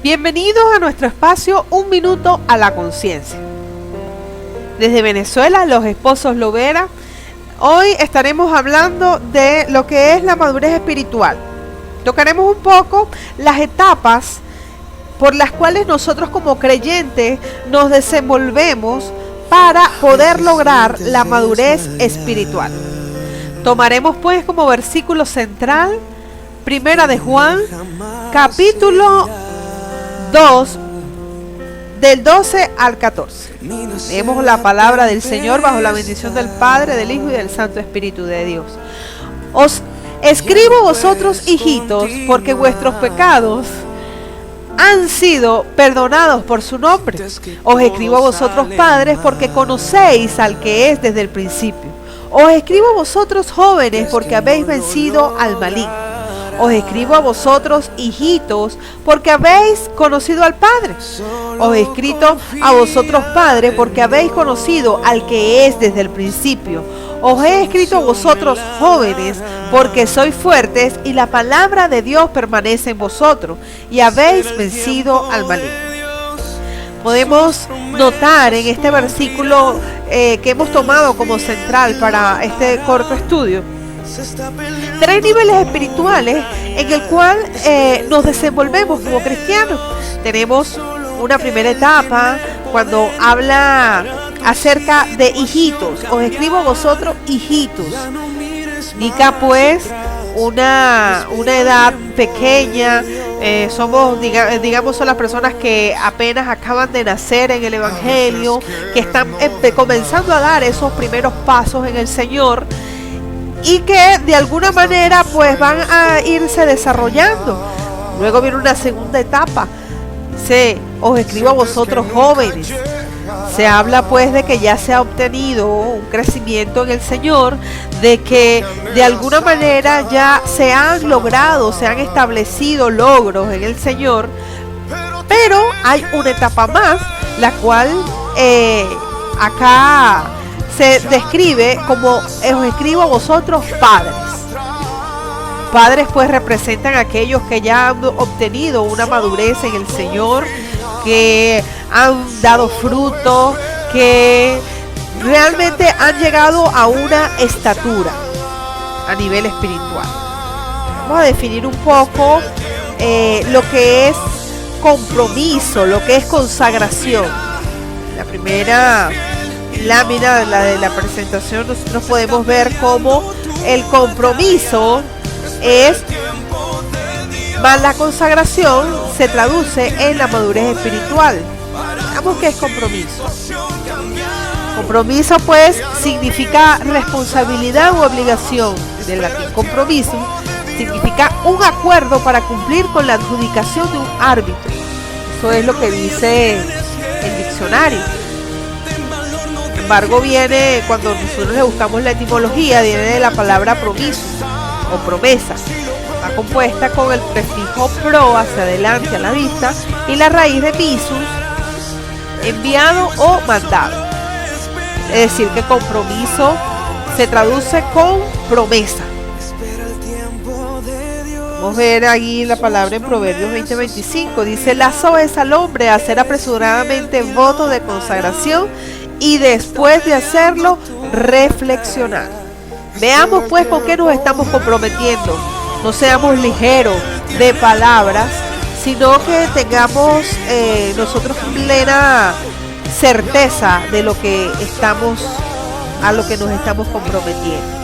Bienvenidos a nuestro espacio Un Minuto a la Conciencia. Desde Venezuela, los esposos Lovera, hoy estaremos hablando de lo que es la madurez espiritual. Tocaremos un poco las etapas por las cuales nosotros como creyentes nos desenvolvemos para poder lograr la madurez espiritual. Tomaremos pues como versículo central Primera de Juan, capítulo 2, del 12 al 14. Leemos la palabra del Señor bajo la bendición del Padre, del Hijo y del Santo Espíritu de Dios. Os escribo vosotros, hijitos, porque vuestros pecados han sido perdonados por su nombre. Os escribo a vosotros, padres, porque conocéis al que es desde el principio. Os escribo a vosotros, jóvenes, porque habéis vencido al maligno. Os escribo a vosotros, hijitos, porque habéis conocido al Padre. Os he escrito a vosotros, padres, porque habéis conocido al que es desde el principio. Os he escrito a vosotros, jóvenes, porque sois fuertes y la palabra de Dios permanece en vosotros y habéis vencido al maligno. Podemos notar en este versículo que hemos tomado como central para este corto estudio, tres niveles espirituales en el cual nos desenvolvemos como cristianos. Tenemos una primera etapa cuando habla acerca de hijitos. Os escribo a vosotros, hijitos. Indica pues una edad pequeña. Somos, digamos, son las personas que apenas acaban de nacer en el Evangelio, que están comenzando a dar esos primeros pasos en el Señor, y que de alguna manera pues van a irse desarrollando. Luego viene una segunda etapa. Os escribo a vosotros, jóvenes. Se habla pues de que ya se ha obtenido un crecimiento en el Señor, de que de alguna manera ya se han logrado, se han establecido logros en el Señor, pero hay una etapa más, la cual acá se describe como os escribo a vosotros, padres. Padres pues representan a aquellos que ya han obtenido una madurez en el Señor, que han dado fruto, que realmente han llegado a una estatura a nivel espiritual. Vamos a definir un poco lo que es compromiso, lo que es consagración. La primera lámina de la presentación nosotros podemos ver cómo el compromiso es, más la consagración se traduce en la madurez espiritual. Veamos qué es compromiso. Compromiso pues significa responsabilidad u obligación. Del latín compromiso significa un acuerdo para cumplir con la adjudicación de un árbitro. Eso es lo que dice el diccionario. Sin embargo, viene, cuando nosotros le buscamos la etimología, viene de la palabra promiso o promesa. Está compuesta con el prefijo pro, hacia adelante, a la vista, y la raíz de misus, enviado o mandado. Es decir, que compromiso se traduce con promesa. Vamos a ver aquí la palabra en Proverbios 20:25. Dice: lazo es al hombre a hacer apresuradamente voto de consagración y después de hacerlo reflexionar. Veamos pues con qué nos estamos comprometiendo. No seamos ligeros de palabras, sino que tengamos nosotros plena certeza de lo que a lo que nos estamos comprometiendo.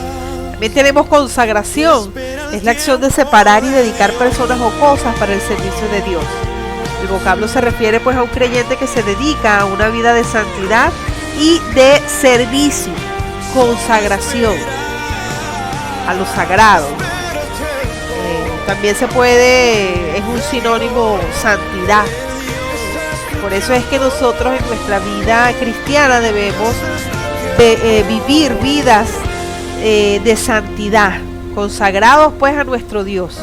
También tenemos consagración, es la acción de separar y dedicar personas o cosas para el servicio de Dios. El vocablo se refiere pues a un creyente que se dedica a una vida de santidad y de servicio, consagración a lo sagrado. También se puede, es un sinónimo santidad. Por eso es que nosotros en nuestra vida cristiana debemos vivir vidas de santidad, consagrados pues a nuestro Dios.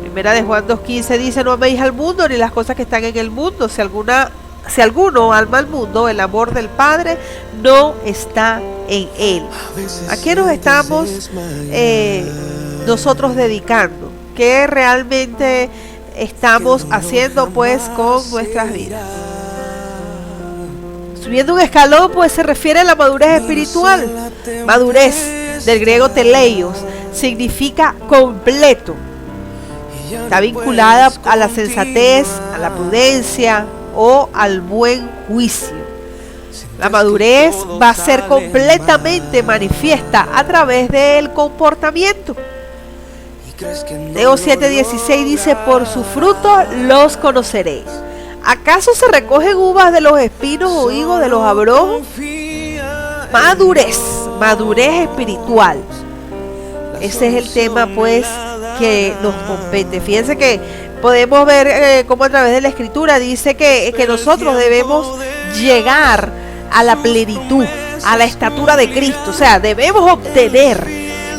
Primera de Juan 2:15 dice: no améis al mundo ni las cosas que están en el mundo. Si alguno ama al mundo, el amor del Padre no está en él. ¿A qué nos estamos nosotros dedicando? ¿Qué realmente estamos haciendo pues con nuestras vidas. Subiendo un escalón pues se refiere a la madurez espiritual. Madurez, del griego teleios, significa completo. Está vinculada a la sensatez, a la prudencia o al buen juicio. La madurez va a ser completamente manifiesta a través del comportamiento. Mateo 7:16 dice: por su fruto los conoceréis. ¿Acaso se recogen uvas de los espinos o higos de los abrojos? Madurez, madurez espiritual. Ese es el tema pues que nos compete. Fíjense que podemos ver cómo a través de la escritura dice que nosotros debemos llegar a la plenitud, a la estatura de Cristo. O sea, debemos obtener.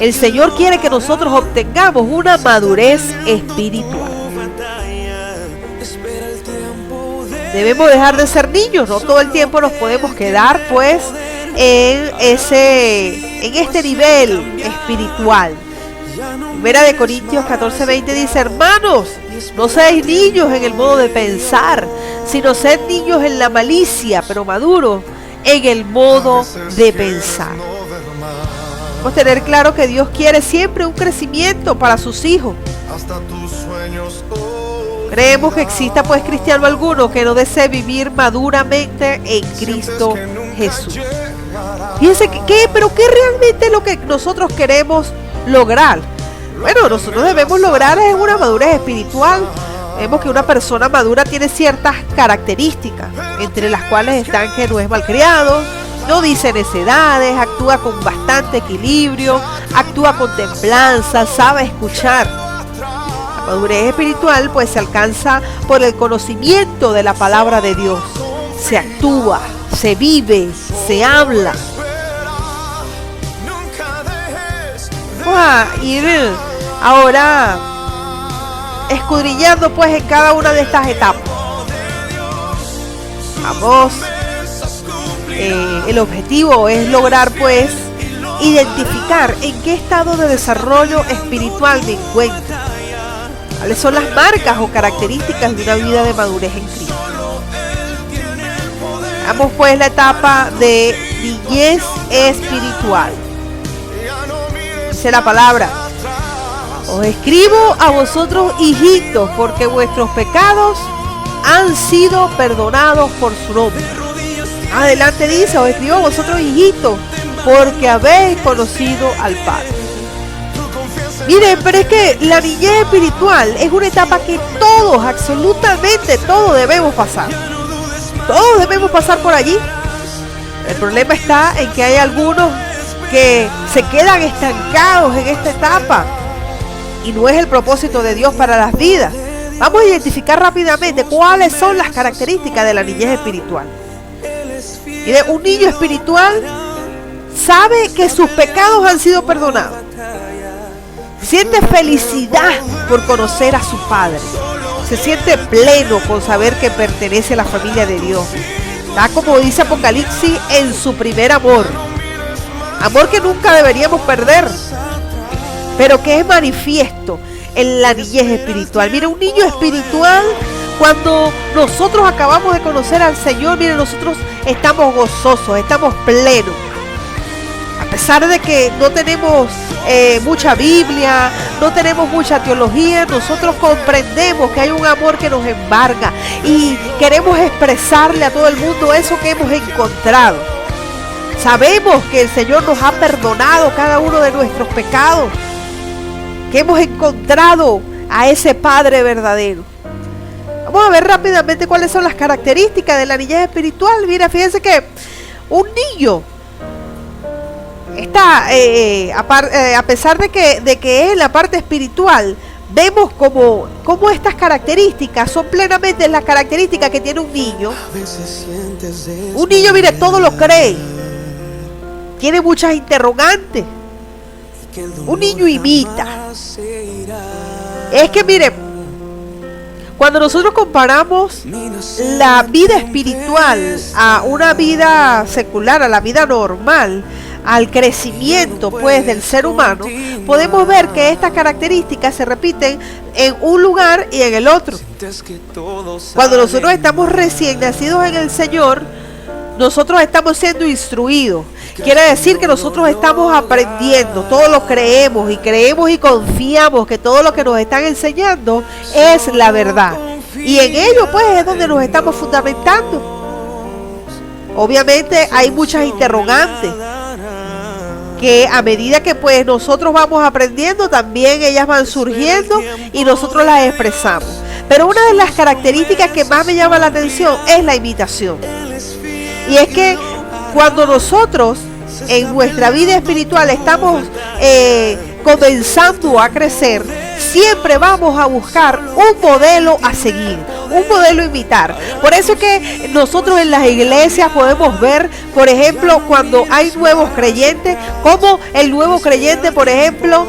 El Señor quiere que nosotros obtengamos una madurez espiritual. Debemos dejar de ser niños, no todo el tiempo nos podemos quedar pues en este nivel espiritual. Primera de Corintios 14:20 dice: hermanos, no seáis niños en el modo de pensar, sino sed niños en la malicia, pero maduros en el modo de pensar. Debemos tener claro que Dios quiere siempre un crecimiento para sus hijos. Creemos que exista pues cristiano alguno que no desee vivir maduramente en Cristo Jesús. Fíjense pero ¿qué realmente es lo que nosotros queremos lograr? Bueno, nosotros debemos lograr es una madurez espiritual. Vemos que una persona madura tiene ciertas características, entre las cuales están que no es malcriado, no dice necedades, actúa con bastante equilibrio, actúa con templanza, sabe escuchar. La madurez espiritual pues se alcanza por el conocimiento de la palabra de Dios. Se actúa, se vive, se habla. Vamos a ir ahora escudriñando pues en cada una de estas etapas. Vamos, el objetivo es lograr pues identificar en qué estado de desarrollo espiritual me encuentro. ¿Cuáles son las marcas o características de una vida de madurez en Cristo? Vamos pues la etapa de niñez espiritual. Dice la palabra: os escribo a vosotros, hijitos, porque vuestros pecados han sido perdonados por su nombre. Adelante dice: os escribo a vosotros, hijitos, porque habéis conocido al Padre. Miren, pero es que la niñez espiritual es una etapa que todos, absolutamente todos debemos pasar. Todos debemos pasar por allí. El problema está en que hay algunos que se quedan estancados en esta etapa y no es el propósito de Dios para las vidas. Vamos a identificar rápidamente cuáles son las características de la niñez espiritual. Mire, un niño espiritual sabe que sus pecados han sido perdonados. Siente felicidad por conocer a su Padre. Se siente pleno con saber que pertenece a la familia de Dios. Está, como dice Apocalipsis, en su primer amor. Amor que nunca deberíamos perder, pero que es manifiesto en la niñez espiritual. Mira, un niño espiritual, cuando nosotros acabamos de conocer al Señor, mire, nosotros estamos gozosos, estamos plenos. A pesar de que no tenemos mucha Biblia, no tenemos mucha teología, nosotros comprendemos que hay un amor que nos embarga y queremos expresarle a todo el mundo eso que hemos encontrado. Sabemos que el Señor nos ha perdonado cada uno de nuestros pecados, que hemos encontrado a ese Padre verdadero. Vamos a ver rápidamente cuáles son las características de la niñez espiritual. Mira, fíjense que un niño está, a pesar de que es en la parte espiritual, vemos como estas características son plenamente las características que tiene un niño. Un niño, mire, todo lo cree. Tiene muchas interrogantes. Un niño imita. Es que, mire, cuando nosotros comparamos la vida espiritual a una vida secular, a la vida normal, al crecimiento pues del ser humano, podemos ver que estas características se repiten en un lugar y en el otro. Cuando nosotros estamos recién nacidos en el Señor, nosotros estamos siendo instruidos. Quiere decir que nosotros estamos aprendiendo, todo lo creemos y confiamos que todo lo que nos están enseñando es la verdad. Y en ello pues es donde nos estamos fundamentando. Obviamente hay muchas interrogantes que a medida que pues nosotros vamos aprendiendo, también ellas van surgiendo y nosotros las expresamos. Pero una de las características que más me llama la atención es la imitación. Y es que cuando nosotros en nuestra vida espiritual estamos comenzando a crecer, siempre vamos a buscar un modelo a seguir, un modelo a imitar. Por eso es que nosotros en las iglesias podemos ver, por ejemplo, cuando hay nuevos creyentes, como el nuevo creyente, por ejemplo,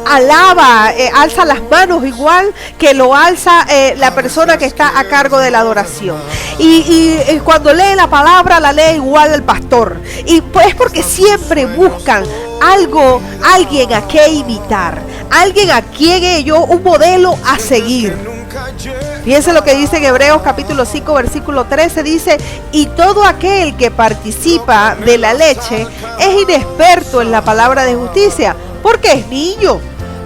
alaba, alza las manos igual que lo alza la persona que está a cargo de la adoración. Y cuando lee la palabra, la lee igual el pastor. Y pues porque siempre buscan alguien a que imitar, alguien a quien ellos, un modelo a seguir. Fíjense lo que dice en Hebreos capítulo 5 versículo 13, dice: y todo aquel que participa de la leche es inexperto en la palabra de justicia, porque es niño.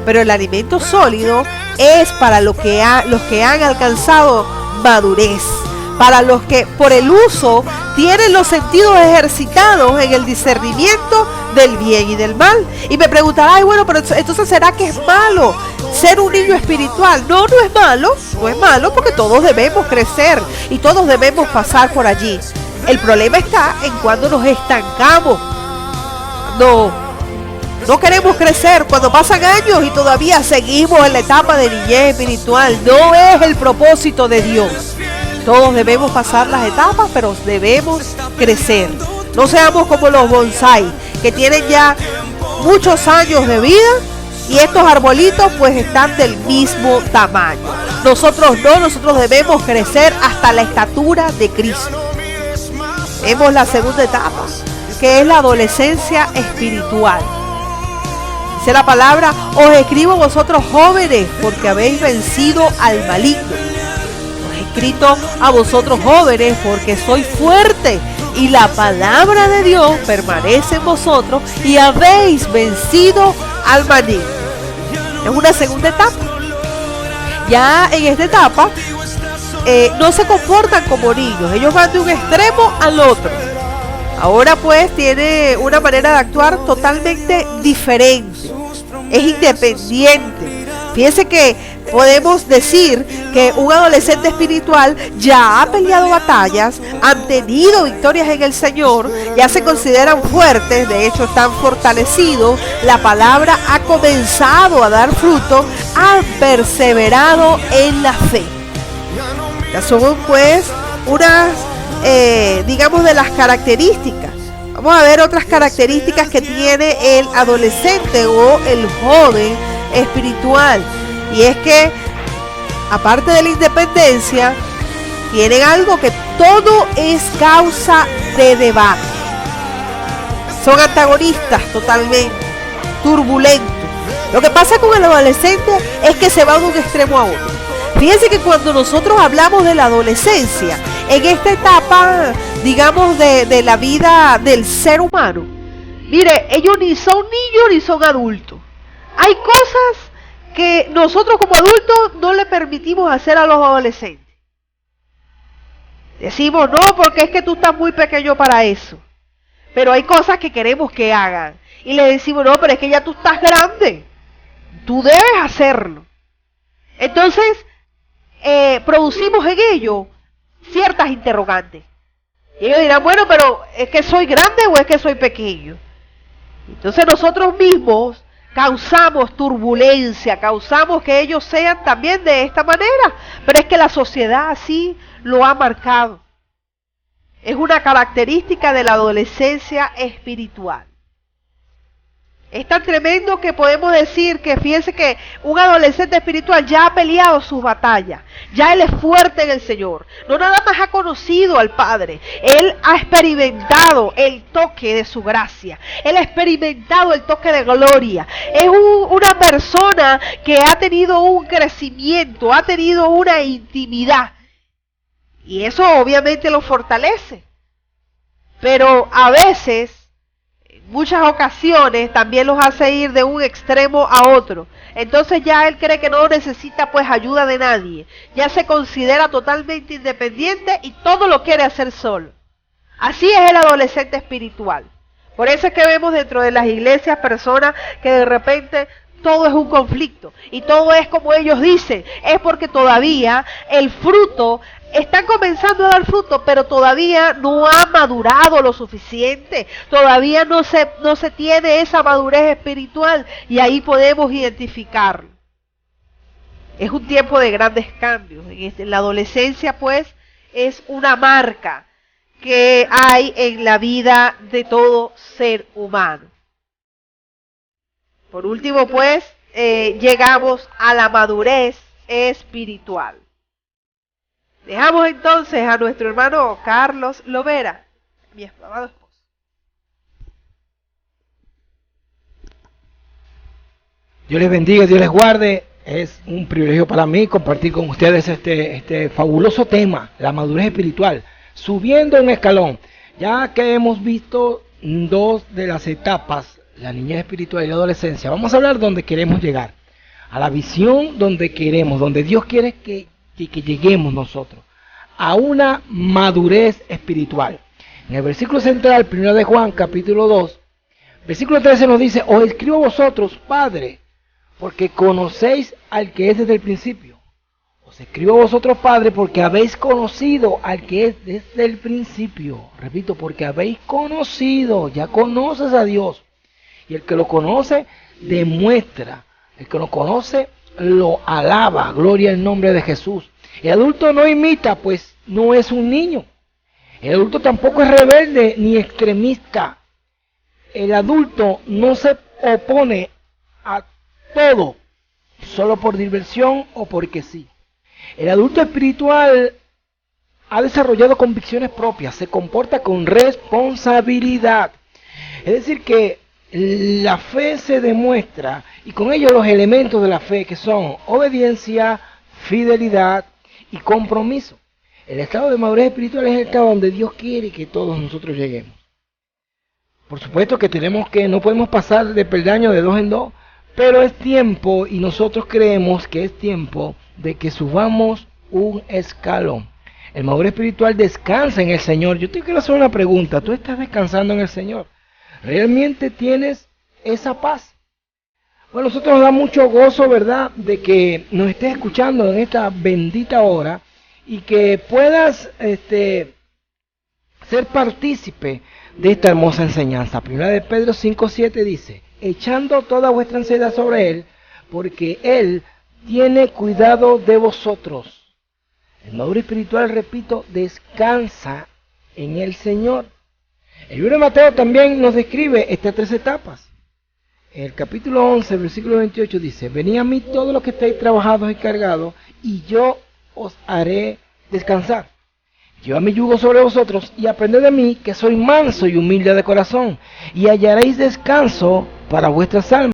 Pero el alimento sólido es para los que han alcanzado madurez, para los que por el uso tienen los sentidos ejercitados en el discernimiento del bien y del mal. Y me preguntará, ay, bueno, pero entonces ¿será que es malo ser un niño espiritual? No, no es malo porque todos debemos crecer y todos debemos pasar por allí. El problema está en cuando nos estancamos. No queremos crecer cuando pasan años y todavía seguimos en la etapa de niñez espiritual. No es el propósito de Dios. Todos debemos pasar las etapas, pero debemos crecer. No seamos como los bonsái, que tienen ya muchos años de vida y estos arbolitos pues están del mismo tamaño. Nosotros no, nosotros debemos crecer hasta la estatura de Cristo. Vemos la segunda etapa, que es la adolescencia espiritual. Dice la palabra: os escribo vosotros jóvenes, porque habéis vencido al maligno. Os he escrito a vosotros jóvenes, porque sois fuertes, y la palabra de Dios permanece en vosotros, y habéis vencido al maligno. Es una segunda etapa. Ya en esta etapa no se comportan como niños, ellos van de un extremo al otro. Ahora pues tiene una manera de actuar totalmente diferente. Es independiente. Fíjense que podemos decir que un adolescente espiritual ya ha peleado batallas, han tenido victorias en el Señor, ya se consideran fuertes, de hecho están fortalecidos, la palabra ha comenzado a dar fruto, han perseverado en la fe. Ya son pues unas digamos de las características. Vamos a ver otras características que tiene el adolescente o el joven espiritual. Y es que, aparte de la independencia, tienen algo que todo es causa de debate. Son antagonistas totalmente, turbulentos. Lo que pasa con el adolescente es que se va de un extremo a otro. Fíjense que cuando nosotros hablamos de la adolescencia, en esta etapa, digamos, de la vida del ser humano, mire, ellos ni son niños ni son adultos. Hay cosas que nosotros como adultos no le permitimos hacer a los adolescentes. Decimos, no, porque es que tú estás muy pequeño para eso. Pero hay cosas que queremos que hagan. Y le decimos, no, pero es que ya tú estás grande. Tú debes hacerlo. Entonces, producimos en ello ciertas interrogantes. Y ellos dirán, bueno, pero ¿es que soy grande o es que soy pequeño? Entonces nosotros mismos causamos turbulencia, causamos que ellos sean también de esta manera. Pero es que la sociedad así lo ha marcado. Es una característica de la adolescencia espiritual. Es tan tremendo que podemos decir que fíjense que un adolescente espiritual ya ha peleado sus batallas, ya él es fuerte en el Señor, no nada más ha conocido al Padre, él ha experimentado el toque de su gracia, él ha experimentado el toque de gloria, es una persona que ha tenido un crecimiento, ha tenido una intimidad y eso obviamente lo fortalece, pero a veces muchas ocasiones también los hace ir de un extremo a otro. Entonces ya él cree que no necesita pues ayuda de nadie. Ya se considera totalmente independiente y todo lo quiere hacer solo. Así es el adolescente espiritual. Por eso es que vemos dentro de las iglesias personas que de repente todo es un conflicto y todo es como ellos dicen. Es porque todavía el fruto están comenzando a dar fruto, pero todavía no ha madurado lo suficiente, todavía no se tiene esa madurez espiritual y ahí podemos identificarlo. Es un tiempo de grandes cambios. En la adolescencia, pues, es una marca que hay en la vida de todo ser humano. Por último, pues, llegamos a la madurez espiritual. Dejamos entonces a nuestro hermano Carlos Lovera, mi amado esposo. Dios les bendiga, Dios les guarde. Es un privilegio para mí compartir con ustedes este fabuloso tema, la madurez espiritual, subiendo un escalón. Ya que hemos visto dos de las etapas, la niñez espiritual y la adolescencia, vamos a hablar donde queremos llegar, a la visión donde queremos, donde Dios quiere que lleguemos nosotros, a una madurez espiritual. En el versículo central, 1 de Juan, capítulo 2, versículo 13 nos dice: os escribo a vosotros, Padre, porque conocéis al que es desde el principio. Os escribo a vosotros, Padre, porque habéis conocido al que es desde el principio. Repito, porque habéis conocido, ya conoces a Dios. Y el que lo conoce, demuestra. El que lo conoce, lo alaba. Gloria al nombre de Jesús. El adulto no imita, pues no es un niño. El adulto tampoco es rebelde ni extremista. El adulto no se opone a todo solo por diversión o porque sí. El adulto espiritual ha desarrollado convicciones propias, se comporta con responsabilidad. Es decir, que la fe se demuestra y con ello los elementos de la fe, que son obediencia, fidelidad y compromiso. El estado de madurez espiritual es el estado donde Dios quiere que todos nosotros lleguemos. Por supuesto que no podemos pasar de peldaño de dos en dos, pero es tiempo, y nosotros creemos que es tiempo de que subamos un escalón. El maduro espiritual descansa en el Señor. Yo te quiero hacer una pregunta. ¿Tú estás descansando en el Señor? ¿Realmente tienes esa paz? Bueno, a nosotros nos da mucho gozo, ¿verdad?, de que nos estés escuchando en esta bendita hora y que puedas ser partícipe de esta hermosa enseñanza. Primera de Pedro 5:7 dice: echando toda vuestra ansiedad sobre Él, porque Él tiene cuidado de vosotros. El maduro espiritual, repito, descansa en el Señor. El libro de Mateo también nos describe estas tres etapas. En el capítulo 11, versículo 28 dice: venid a mí todos los que estáis trabajados y cargados, y yo os haré descansar. Llevad mi yugo sobre vosotros y aprended de mí, que soy manso y humilde de corazón, y hallaréis descanso para vuestras almas.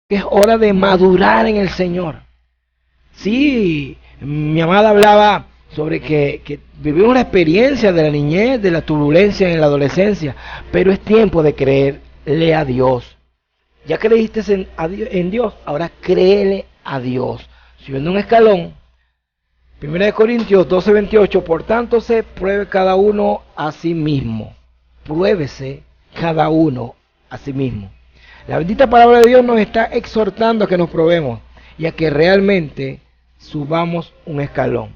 que es hora de madurar en el Señor. Sí, mi amada hablaba sobre que vivimos la experiencia de la niñez, de la turbulencia en la adolescencia, pero es tiempo de creerle a Dios. Ya creíste en Dios, ahora créele a Dios. Subiendo un escalón, 1 Corintios 12:28, por tanto se pruebe cada uno a sí mismo. Pruébese cada uno a sí mismo. La bendita palabra de Dios nos está exhortando a que nos probemos y a que realmente subamos un escalón.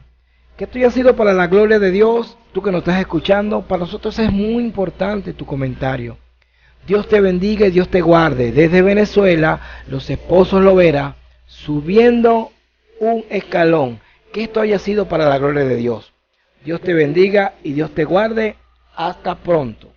Que esto haya sido para la gloria de Dios, tú que nos estás escuchando, para nosotros es muy importante tu comentario. Dios te bendiga y Dios te guarde. Desde Venezuela, los esposos Lovera, subiendo un escalón. Que esto haya sido para la gloria de Dios. Dios te bendiga y Dios te guarde. Hasta pronto.